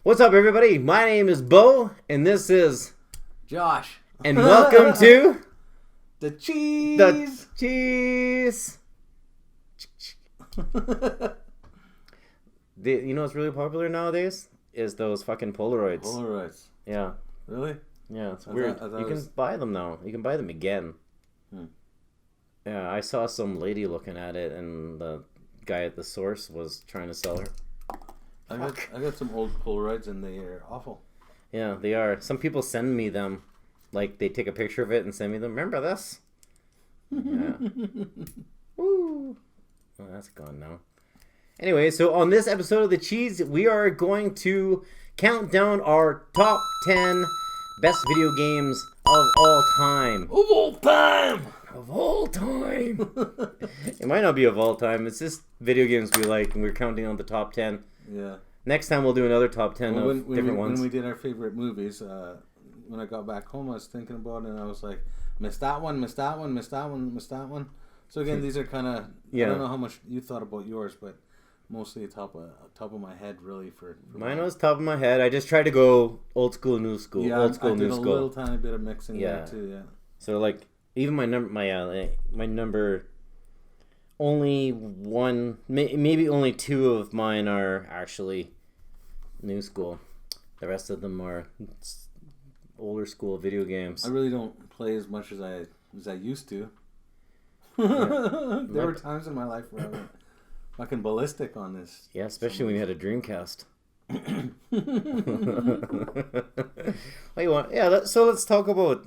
What's up, everybody? My name is Bo, and this is Josh. And welcome to the cheese. The cheese. You know what's really popular nowadays is those fucking Polaroids. Polaroids. Yeah. Really? Yeah, it's weird. You can buy them now. You can buy them again. Yeah, I saw some lady looking at it, and the guy at the source was trying to sell her. I got some old Polaroids, and they are awful. Yeah, they are. Some people send me them. Like, they take a picture of it and send me them. Remember this? Yeah. Woo! Oh, that's gone now. Anyway, so on this episode of The Cheese, we are going to count down our top 10 best video games of all time. Of all time! Of all time! It might not be of all time. It's just video games we like, and we're counting on the top 10. Yeah. Next time we'll do another top 10 different ones. When we did our favorite movies, when I got back home, I was thinking about it, and I was like, missed that one, missed that one, missed that one, missed that one. So again, these are kind of, I don't know how much you thought about yours, but mostly top of my head, really. For mine was top of my head. I just tried to go old school, new school. Yeah, old school, I did new a school. little tiny bit of mixing there too. Yeah. So like, even my number, only one, maybe only two of mine are actually new school. The rest of them are older school video games. I really don't play as much as I used to. There were times in my life where I went fucking ballistic on this. Yeah, especially when you had a Dreamcast. So let's talk about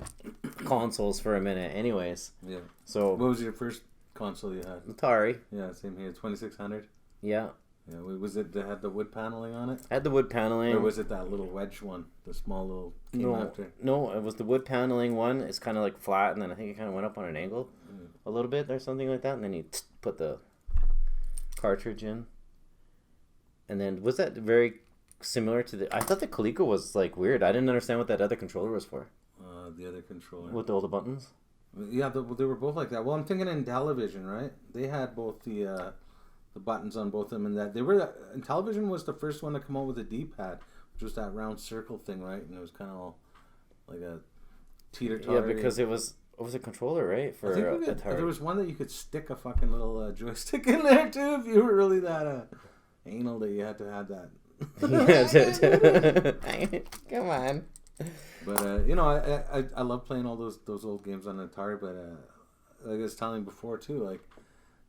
consoles for a minute. Anyways. Yeah. So what was your first console you had? Atari. Yeah, same here. 2600. Yeah. Yeah. Was it that had the wood paneling on it? Had the wood paneling. Or was it that little wedge one? The small little came after? No, it was the wood paneling one. It's kind of like flat, and then I think it kind of went up on an angle a little bit or something like that, and then you put the cartridge in. And then was that very similar to the? I thought the Coleco was like weird. I didn't understand what that other controller was for. The other controller with all the buttons. Yeah, they were both like that. Well, I'm thinking in television, right? They had both the buttons on both of them, and that they were. And television was the first one to come out with a D-pad, which was that round circle thing, right? And it was kind of all like a teeter-totter. Yeah, because it was a controller, right? For Atari. There was one that you could stick a fucking little joystick in there too, if you were really that anal that you had to have that. Come on. But I love playing all those old games on Atari. But like I was telling you before too, like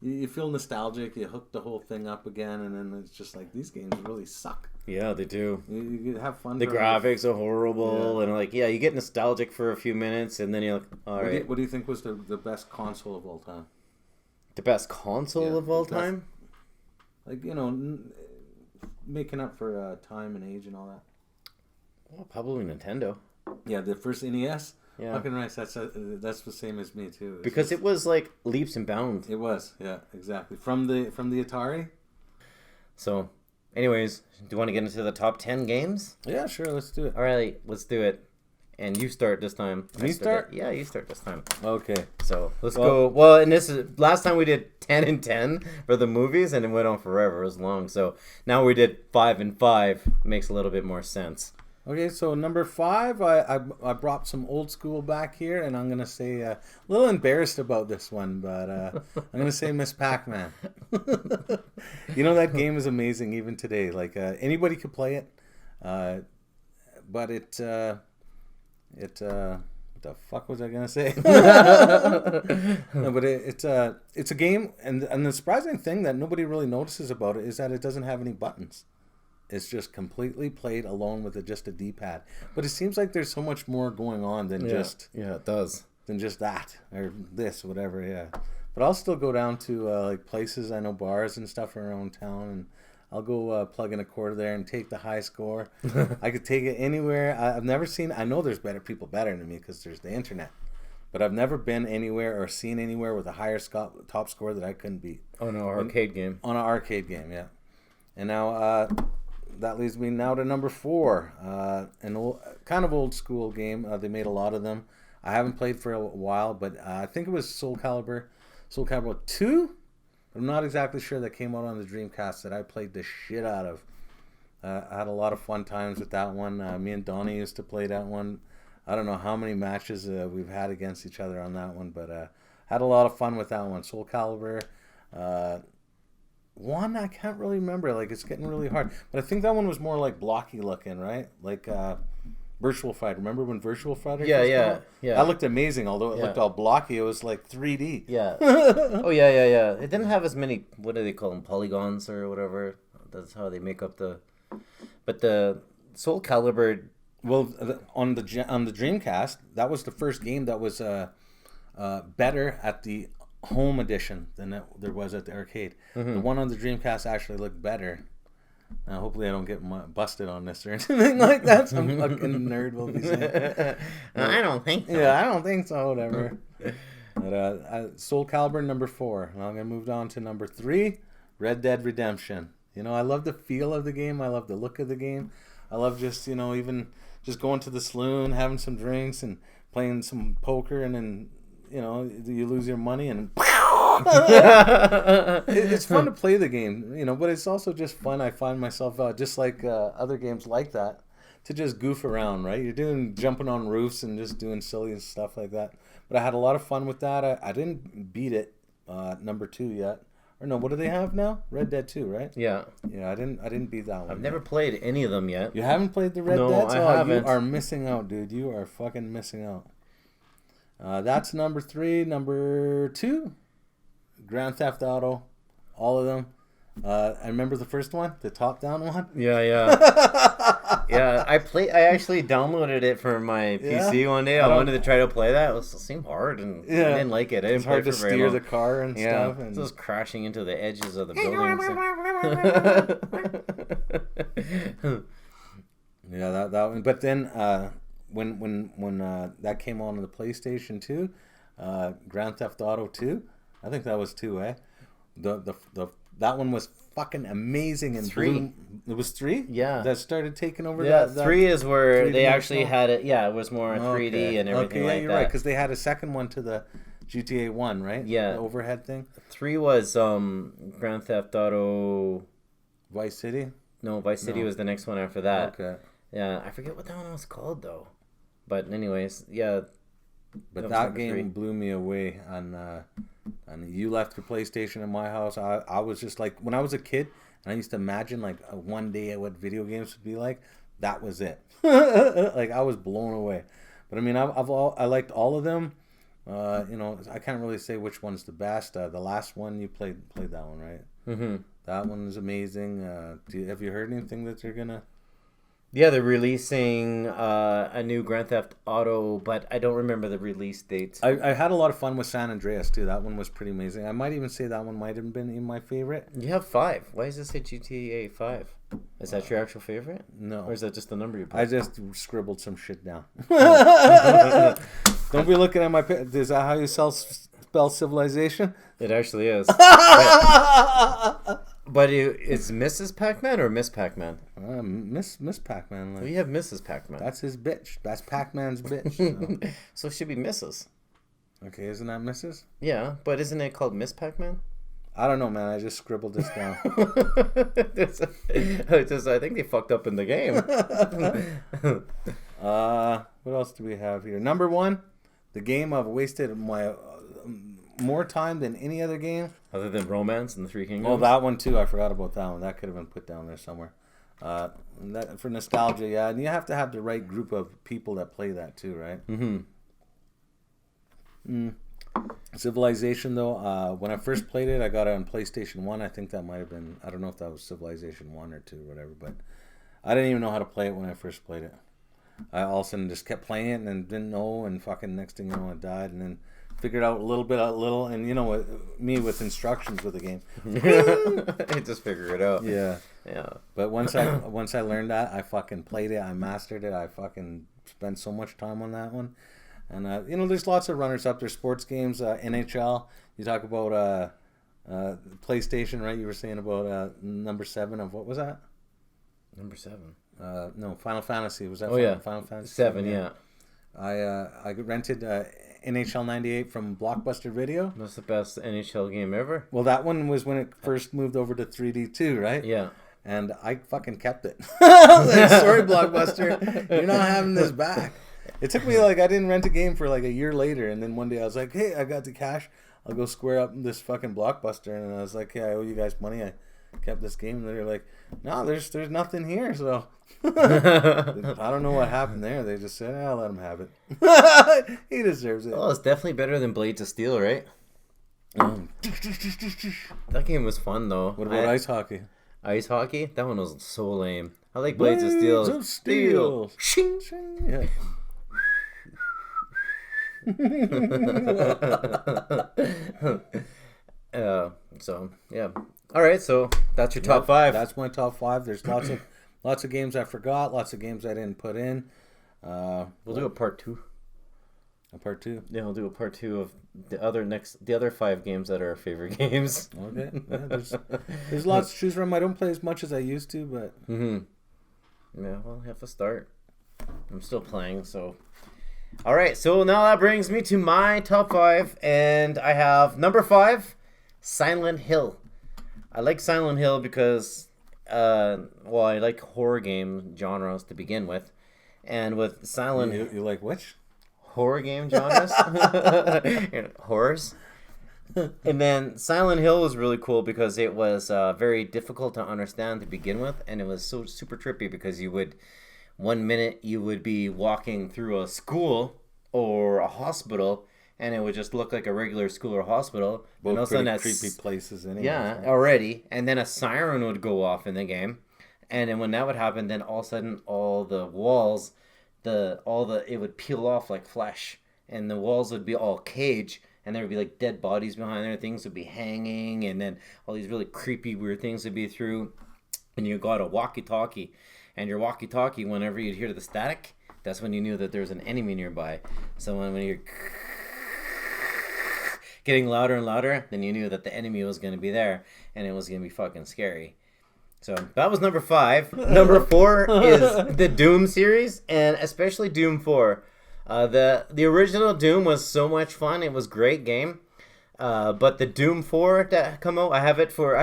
you feel nostalgic. You hook the whole thing up again, and then it's just like these games really suck. Yeah, they do. You have fun. The graphics are horrible, and you get nostalgic for a few minutes, and then you're like, all right. What do you think was the best console of all time? The best console of all time? Like making up for time and age and all that. Well, probably Nintendo. Yeah, the first NES. Yeah, fucking nice. That's the same as me too. Because it was like leaps and bounds. It was, yeah, exactly. From the Atari. So, anyways, do you want to get into the top 10 games? Yeah, sure. Let's do it. All right, let's do it. And you start this time. Me start? Yeah, you start this time. Okay. So let's go. Well, and this is last time we did 10 and 10 for the movies, and it went on forever. It was long. So now we did 5 and 5. Makes a little bit more sense. Okay, so number 5, I brought some old school back here, and I'm gonna say a little embarrassed about this one, but I'm gonna say Miss PacMan. You know, that game is amazing even today. Like anybody could play it, but what the fuck was I gonna say? No, but it's a game, and the surprising thing that nobody really notices about it is that it doesn't have any buttons. It's just completely played alone with just a D-pad. But it seems like there's so much more going on than just it does than just that or this, whatever. Yeah, but I'll still go down to like places, I know, bars and stuff around town, and I'll go plug in a quarter there and take the high score. I could take it anywhere. I've never seen. I know there's people better than me because there's the internet, but I've never been anywhere or seen anywhere with a higher top score that I couldn't beat. On an arcade game. On an arcade game, yeah. And now that leads me now to number 4, an kind of old school game. They made a lot of them. I haven't played for a while, but I think it was Soul Calibur 2. I'm not exactly sure. That came out on the Dreamcast that I played the shit out of. I had a lot of fun times with that one. Me and Donnie used to play that one. I don't know how many matches we've had against each other on that one, but had a lot of fun with that one. Soul Calibur. One I can't really remember. Like, it's getting really hard. But I think that one was more like blocky looking, right? Like Virtual Fighter. Remember when Virtual Fighter? Yeah. That looked amazing. Although it looked all blocky, it was like 3D. Yeah. Yeah. It didn't have as many. What do they call them? Polygons or whatever. That's how they make up the. But the Soul Calibur. Well, on the Dreamcast, that was the first game that was better at the home edition than there was at the arcade. The one on the Dreamcast actually looked better. Hopefully I don't get busted on this or anything like that. Some fucking nerd will be saying. I don't think so. Yeah, I don't think so. Whatever. But, Soul Calibur number 4. Now I'm going to move on to number 3, Red Dead Redemption. You know, I love the feel of the game. I love the look of the game. I love just, you know, even just going to the saloon, having some drinks and playing some poker, and then, you know, you lose your money and it's fun to play the game, you know, but it's also just fun. I find myself just like other games like that, to just goof around, right? You're jumping on roofs and just doing silly stuff like that. But I had a lot of fun with that. I didn't beat it, number 2 yet. Or no, what do they have now? Red Dead 2, right? Yeah. Yeah, I didn't beat that one. I've never played any of them yet. You haven't played the Red Dead? No, I haven't. You are missing out, dude. You are fucking missing out. That's number 3. Number 2, Grand Theft Auto. All of them. I remember the first one, the top-down one. Yeah. Yeah, I actually downloaded it for my PC one day. I wanted to try to play that. It seemed hard, and I didn't like it. It's hard to steer the car and stuff. And just crashing into the edges of the buildings. Yeah, that one. But then when that came on the PlayStation 2, Grand Theft Auto 2, I think that was 2, eh? That one was fucking amazing. And 3. It was 3? Yeah. That started taking over. Yeah, that 3 is where 3D they actually had it. Yeah, it was more 3D and everything like that. You're right, because they had a second one to the GTA 1, right? Yeah. The overhead thing. 3 was Grand Theft Auto... Vice City? No, Vice City was the next one after that. Okay. Yeah, I forget what that one was called, though. But anyways, yeah. But that game 3 blew me away. And you left your PlayStation in my house. I was just like, when I was a kid, and I used to imagine like one day what video games would be like. That was it. Like, I was blown away. But I mean, I liked all of them. You know, I can't really say which one's the best. The last one you played that one, right? Mm-hmm. That one is amazing. Have you heard anything that they're gonna? Yeah, they're releasing a new Grand Theft Auto, but I don't remember the release date. I had a lot of fun with San Andreas, too. That one was pretty amazing. I might even say that one might have been in my favorite. You have 5. Why does it say GTA 5? Is that your actual favorite? No. Or is that just the number you put? I just scribbled some shit down. Don't be looking at my... Is that how you spell civilization? It actually is. But is Mrs. Pac-Man or Miss Pac-Man? Miss Pac-Man. Like, we have Mrs. Pac-Man. That's his bitch. That's Pac-Man's bitch. So it should be Mrs. Okay, isn't that Mrs.? Yeah, but isn't it called Miss Pac-Man? I don't know, man. I just scribbled this down. I think they fucked up in the game. What else do we have here? Number 1, the game I've wasted my... more time than any other game. Other than Romance and the Three Kingdoms? Oh, that one too. I forgot about that one. That could have been put down there somewhere. For nostalgia, yeah. And you have to have the right group of people that play that too, right? Civilization, though, when I first played it, I got it on PlayStation 1. I think that might have been... I don't know if that was Civilization 1 or 2 or whatever, but I didn't even know how to play it when I first played it. I all of a sudden just kept playing it and didn't know, and fucking next thing you know, I died, and then... figured out a little, and you know, me with instructions with the game. Just figure it out. Yeah. But once I learned that, I fucking played it. I mastered it. I fucking spent so much time on that one. And you know, there's lots of runners up there. Sports games, NHL. You talk about PlayStation, right? You were saying about number 7 of what was that? Number 7. No, Final Fantasy. Was that? Final Fantasy 7? Yeah. I rented. NHL 98 from Blockbuster Video. That's the best NHL game ever. Well, that one was when it first moved over to 3D too, right? Yeah. and I fucking kept it. Like, sorry, Blockbuster, you're not having this back. It took me I didn't rent a game for like a year later, and then one day I was like, hey, I got the cash. I'll go square up this fucking Blockbuster, and I was like, hey, I owe you guys money. I kept this game, and they're like, no, there's nothing here. So I don't know what happened there. They just said, I'll let him have it. He deserves it. Well, it's definitely better than Blades of Steel, right? That game was fun though. What about ice hockey? Ice hockey? That one was so lame. I like Blades of Steel. Blades of Steel. Shing. Yeah. So yeah. All right. So that's your top five. That's my top five. There's lots of games I forgot. Lots of games I didn't put in. We'll do a part two. A part two. Yeah, we'll do a part two of the other 5 games that are our favorite games. Okay. Yeah, there's lots to choose from. I don't play as much as I used to, but. Yeah, well, I have to start. I'm still playing, so. All right, so now that brings me to my top 5, and I have number 5, Silent Hill. I like Silent Hill because, I like horror game genres to begin with, and with Silent Hill, you like which? Horror game genres, horrors. And then Silent Hill was really cool because it was very difficult to understand to begin with, and it was so super trippy because you would, 1 minute you would be walking through a school or a hospital, and it would just look like a regular school or hospital. Both and all of a sudden creepy places anyway. Yeah, right? Already. And then a siren would go off in the game, and then when that would happen, then all of a sudden all the walls, it would peel off like flesh, and the walls would be all cage, and there would be like dead bodies behind there. Things would be hanging, and then all these really creepy, weird things would be through. And you got a walkie-talkie, and your walkie-talkie, whenever you'd hear the static, that's when you knew that there was an enemy nearby. So when you're getting louder and louder, then you knew that the enemy was going to be there, and it was going to be fucking scary. So that was number 5. Number 4 is the Doom series, and especially Doom 4. The original Doom was so much fun. It was a great game. But the Doom 4 that come out, I have it for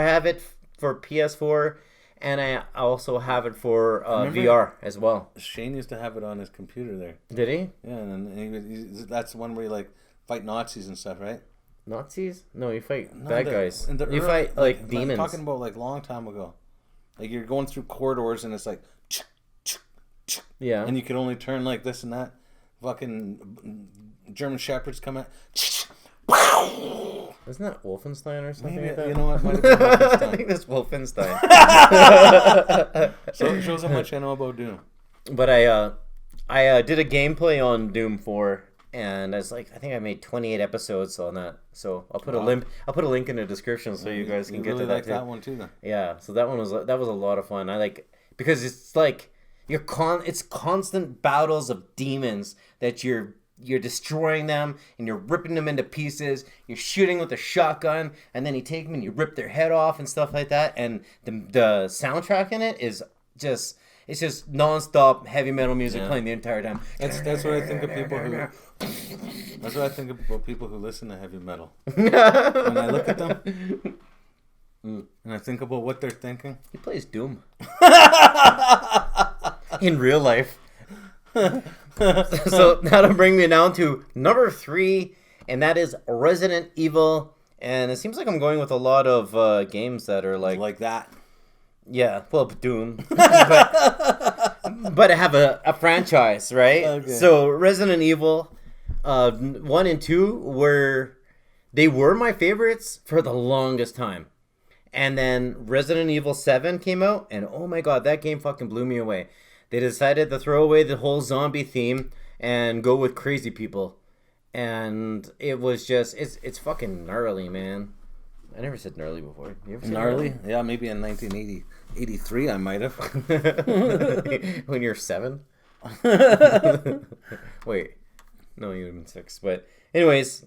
PS4, and I also have it for VR as well. Shane used to have it on his computer there. Did he? Yeah, and that's the one where you like fight Nazis and stuff, right? Nazis? No, you fight bad guys. You fight like demons. I'm talking about like long time ago. Like you're going through corridors and it's like, yeah, and you can only turn like this and that. Fucking German shepherds come out. Isn't that Wolfenstein or something Maybe, like that? You know what? Might have been Wolfenstein. I think that's Wolfenstein. So it shows how much I know about Doom. But I did a gameplay on Doom 4, and I think I made 28 episodes on that. So I'll put a link in the description so you guys can get really to that. Like that one too, then. Yeah. So that was a lot of fun. I like because it's like it's constant battles of demons that you're destroying them and you're ripping them into pieces. You're shooting with a shotgun, and then you take them and you rip their head off and stuff like that. And the soundtrack in it is just non-stop heavy metal music playing the entire time. That's what I think of people who. That's what I think about people who listen to heavy metal. When I look at them, and I think about what they're thinking. He plays Doom in real life. So that'll bring me down to number 3, and that is Resident Evil. And it seems like I'm going with a lot of games that are like that. Yeah, well, Doom, but I have a franchise, right? Okay. So Resident Evil 1 and 2 were my favorites for the longest time. And then Resident Evil 7 came out, and oh my god, that game fucking blew me away. They decided to throw away the whole zombie theme and go with crazy people. And it was just, it's fucking gnarly, man. I never said gnarly before. You ever said gnarly? Yeah, maybe in 1983 I might have. When you're 7? Wait. No, you would have been 6. But anyways.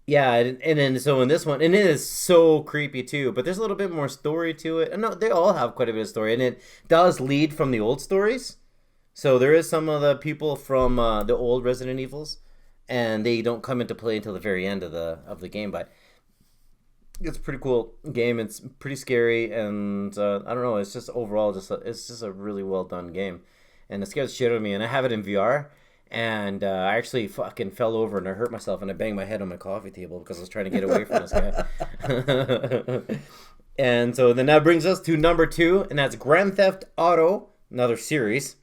Yeah, and then so in this one, and it is so creepy too, but there's a little bit more story to it. And no, they all have quite a bit of story, and it does lead from the old stories. So there is some of the people from the old Resident Evils, and they don't come into play until the very end of the game. But It's a pretty cool game. It's pretty scary, and I don't know. It's just overall it's just a really well done game, and it scares the shit out of me. And I have it in VR, and I actually fucking fell over and I hurt myself, and I banged my head on my coffee table because I was trying to get away from this guy. And so then that brings us to number 2, and that's Grand Theft Auto, another series.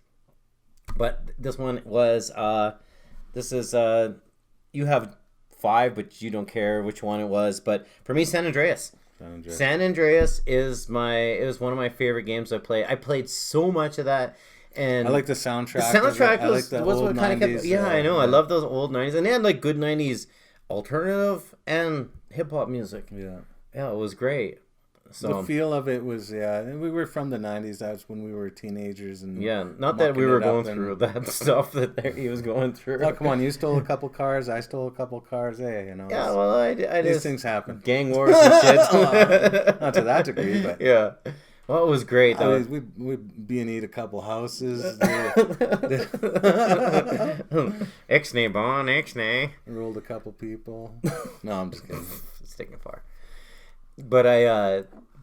But this one was you have 5, but you don't care which one it was. But for me, San Andreas. San Andreas is one of my favorite games I play. I played so much of that. And I like the soundtrack. The soundtrack was what kind of kept. Yeah, I know. I love those old 90s. And they had like good 90s alternative and hip hop music. Yeah. Yeah, it was great. So the feel of it was, we were from the 90s. That's when we were teenagers. And not that we were going through that stuff that he was going through. Oh, come on. You stole a couple cars. I stole a couple cars. Hey, you know. Yeah, well, I these things happen. Gang wars and shit. Not to that degree, but. Yeah. Well, it was great, though. We B&E'd a couple houses. Ixnay, Bon, Ixnay. Rolled a couple people. No, I'm just kidding. It's taking far. But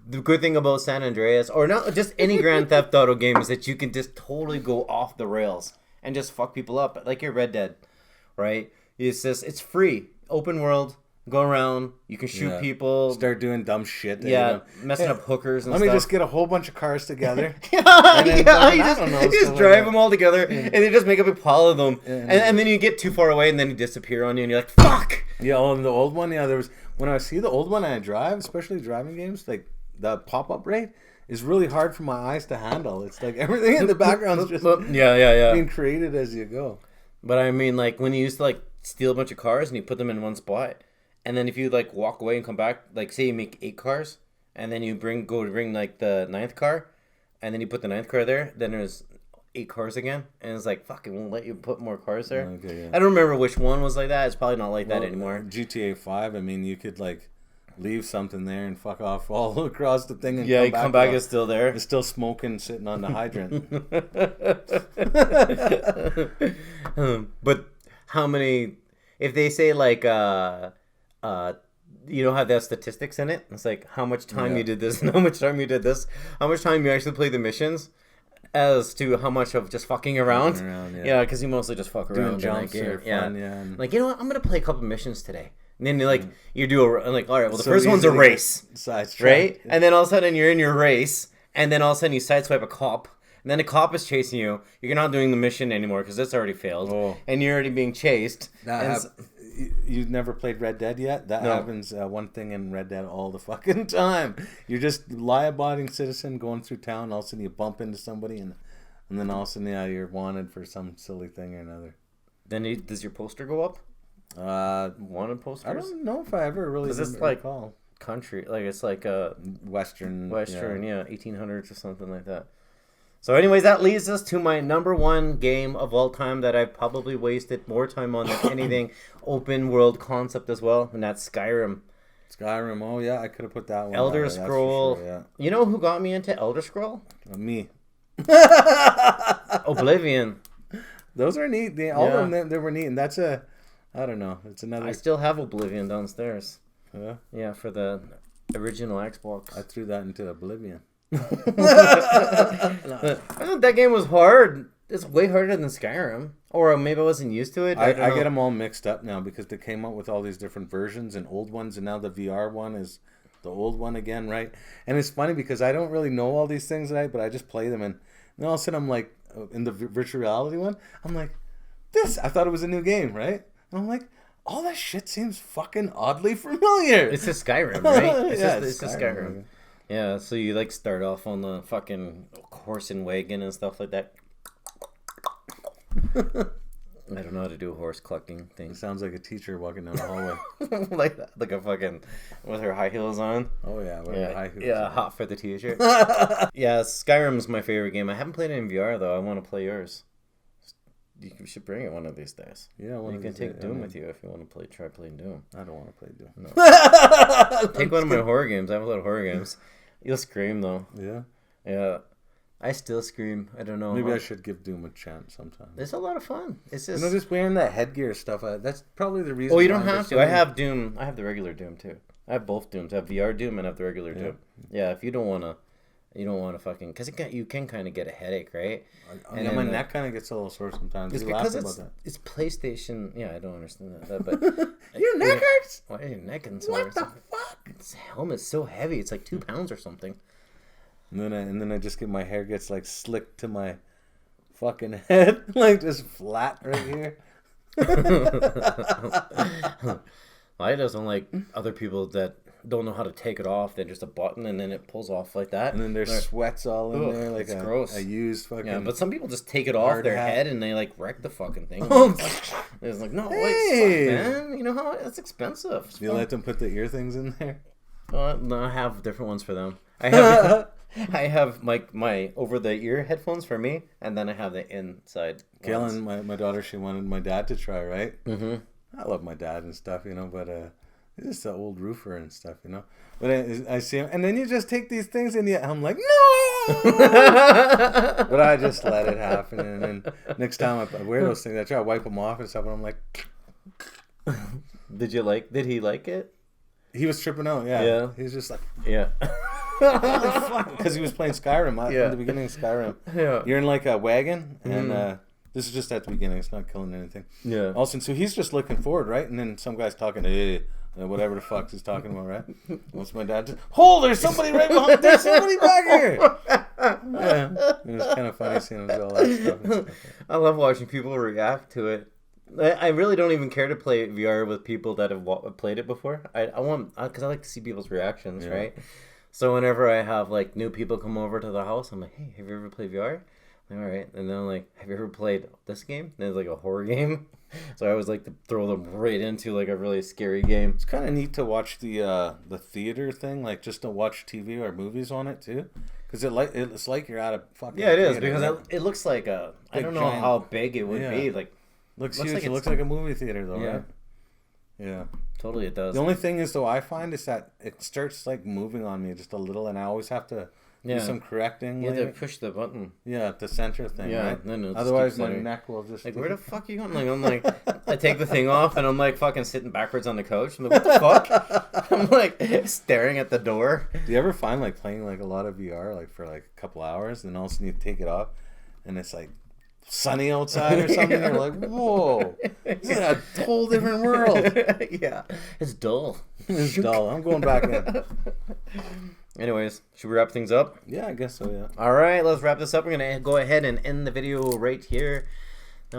the good thing about San Andreas, or not just any Grand Theft Auto game, is that you can just totally go off the rails and just fuck people up, like your Red Dead, right? It's free, open world. Go around, you can shoot people. Start doing dumb shit. Messing up hookers and stuff. Let me just get a whole bunch of cars together. You just drive them all together, and they just make up a pile of them. And then you get too far away, and then you disappear on you, and you're like, fuck! Yeah, and the old one, there was... When I see the old one and I drive, especially driving games, like, the pop-up rate is really hard for my eyes to handle. It's like everything in the background is just being created as you go. But I mean, like, when you used to, like, steal a bunch of cars and you put them in one spot... And then if you like walk away and come back, like say you make 8 cars, and then you go to bring like the 9th car, and then you put the 9th car there, then there's 8 cars again, and it's like fuck, it won't let you put more cars there. Okay, yeah. I don't remember which one was like that. It's probably not like that anymore. GTA 5, I mean, you could like leave something there and fuck off all across the thing, and come back, it's still there. It's still smoking, sitting on the hydrant. But how many? If they say like you don't have that statistics in it. It's like how much time you did this and how much time you did this, how much time you actually played the missions, as to how much of just fucking around. Because you mostly just fuck around. Doing jumps are fun, Like, you know what, I'm gonna play a couple missions today. And then you do all right, well, the first one's a race, right? And then all of a sudden you're in your race, and then all of a sudden you sideswipe a cop, and then the cop is chasing you. You're not doing the mission anymore because it's already failed, and you're already being chased. You've never played Red Dead yet? That happens one thing in Red Dead all the fucking time. You're just law-abiding citizen going through town. All of a sudden you bump into somebody, and then all of a sudden you're wanted for some silly thing or another. Then does your poster go up? Wanted posters? I don't know if I ever really. Is this like country? Like it's like a Western, 1800s or something like that. So anyways, that leads us to my number 1 game of all time that I've probably wasted more time on than anything. Open world concept as well, and that's Skyrim. Skyrim, oh yeah, I could have put that one. Elder Scroll. Sure, You know who got me into Elder Scroll? Me. Oblivion. Those are neat. All of them, they were neat, and that's I don't know. It's another. I still have Oblivion downstairs. Yeah. Yeah, for the original Xbox. I threw that into Oblivion. I thought that game was hard. It's way harder than Skyrim. Or maybe I wasn't used to it. I get them all mixed up now because they came out with all these different versions and old ones, and now the VR one is the old one again, right? And it's funny because I don't really know all these things, right? But I just play them, and then all of a sudden I'm like, in the virtual reality one, I'm like, I thought it was a new game, right? And I'm like, all that shit seems fucking oddly familiar. It's a Skyrim, right? It's a Skyrim. Yeah, so you like start off on the fucking horse and wagon and stuff like that. I don't know how to do a horse clucking thing. It sounds like a teacher walking down the hallway. like a fucking with her high heels on. Oh yeah, with her high heels. Yeah, on. Hot for the t-shirt. Yeah, Skyrim's my favorite game. I haven't played it in VR though. I want to play yours. You should bring it one of these days. Yeah, you can take Doom with you if you want to try playing Doom. I don't want to play Doom. No. Take one of my horror games. I have a lot of horror games. You'll scream though. Yeah. Yeah. I still scream. I don't know. Maybe I should give Doom a chance sometime. It's a lot of fun. It's just just wearing that headgear stuff. That's probably the reason. Oh, you don't have to. I have Doom. I have the regular Doom too. I have both Dooms. I have VR Doom and I have the regular Doom. Yeah, if you don't want to fucking... Because you can kind of get a headache, right? And yeah, my neck kind of gets a little sore sometimes. It's because it's PlayStation... Yeah, I don't understand that. But your neck hurts? Why is your neck and sore? What the fuck? This helmet's so heavy. It's like 2 pounds or something. And then I just get... My hair gets like slicked to my fucking head. Like just flat right here. I just don't like other people that don't know how to take it off. They're just a button and then it pulls off like that. And then there's sweats all in there, like gross. A used fucking. Yeah, but some people just take it off their head and they like wreck the fucking thing. It's like, no, hey, wait, fuck, man. You know how that's expensive. It's you let them put the ear things in there? No, I have different ones for them. I have my over the ear headphones for me, and then I have the inside. Kaylin, my daughter, she wanted my dad to try, right? Mm-hmm. I love my dad and stuff, you know, but he's just an old roofer and stuff, you know. But I see him, and then you just take these things, and I'm like, no! But I just let it happen, and then next time I wear those things, I try to wipe them off and stuff, and I'm like... Did he like it? He was tripping out, yeah. He was just like... Yeah. Because he was playing Skyrim at the beginning of Skyrim. Yeah. You're in like a wagon, and this is just at the beginning. It's not killing anything. Yeah. Also, so he's just looking forward, right? And then some guy's talking, hey, whatever the fuck he's talking about, right? What's my dad? There's somebody right behind. There's somebody back here. Yeah. It was kind of funny seeing all that stuff. I love watching people react to it. I really don't even care to play VR with people that have played it before. I want, because I like to see people's reactions, right? So whenever I have like new people come over to the house, I'm like, hey, have you ever played VR? All right. And then I'm like, have you ever played this game? And it's like a horror game. So I always like to throw them right into like a really scary game. It's kind of neat to watch the theater thing, like just to watch TV or movies on it too. Because it's like you're at a fucking it is, theater, because right? it looks like I don't know how big it would be. Like looks huge. Like it looks like a movie theater though, right? Yeah. Totally it does. The only thing is though I find is that it starts like moving on me just a little, and I always have to do some correcting. You have to push the button. Yeah, the center thing, right? Then otherwise my neck will just... Like, where the fuck are you going? Like, I'm like, I take the thing off and I'm like fucking sitting backwards on the couch. I'm like, what the fuck? I'm like staring at the door. Do you ever find like playing like a lot of VR like for like a couple hours and then all of a sudden you take it off and it's like sunny outside or something? You're like, whoa, this is a whole different world. Yeah, it's dull. It's dull. I'm going back in. Anyways, should we wrap things up? Yeah, I guess so, yeah. All right, let's wrap this up. We're going to go ahead and end the video right here. Do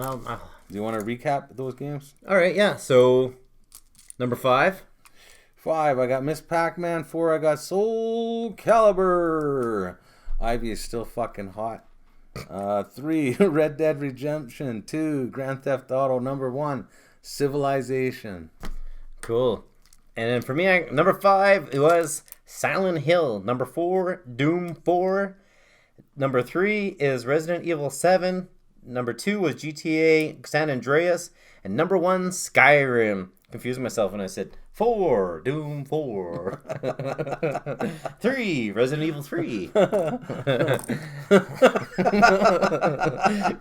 you want to recap those games? All right, yeah. So, number 5. 5, I got Miss Pac-Man. 4, I got Soul Calibur. Ivy is still fucking hot. 3, Red Dead Redemption. 2, Grand Theft Auto. Number 1, Civilization. Cool. And then for me, number 5, it was Silent Hill. Number 4, Doom 4. Number 3 is Resident Evil 7. Number 2 was GTA San Andreas. And number 1, Skyrim. Confused myself when I said 4, Doom 4. 3, Resident Evil 3. Could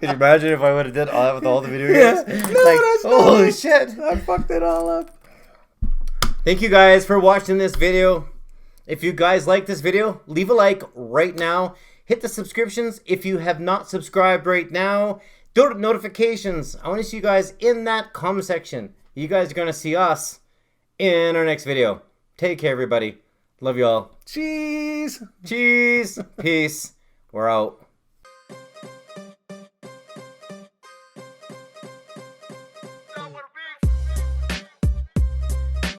you imagine if I would have done all that with all the video games? Yeah. No, like, that's holy shit. I fucked it all up. Thank you guys for watching this video. If you guys like this video, leave a like right now. Hit the subscriptions if you have not subscribed right now. Go to notifications. I want to see you guys in that comment section. You guys are going to see us in our next video. Take care, everybody. Love you all. Cheese. Cheese. Peace. We're out.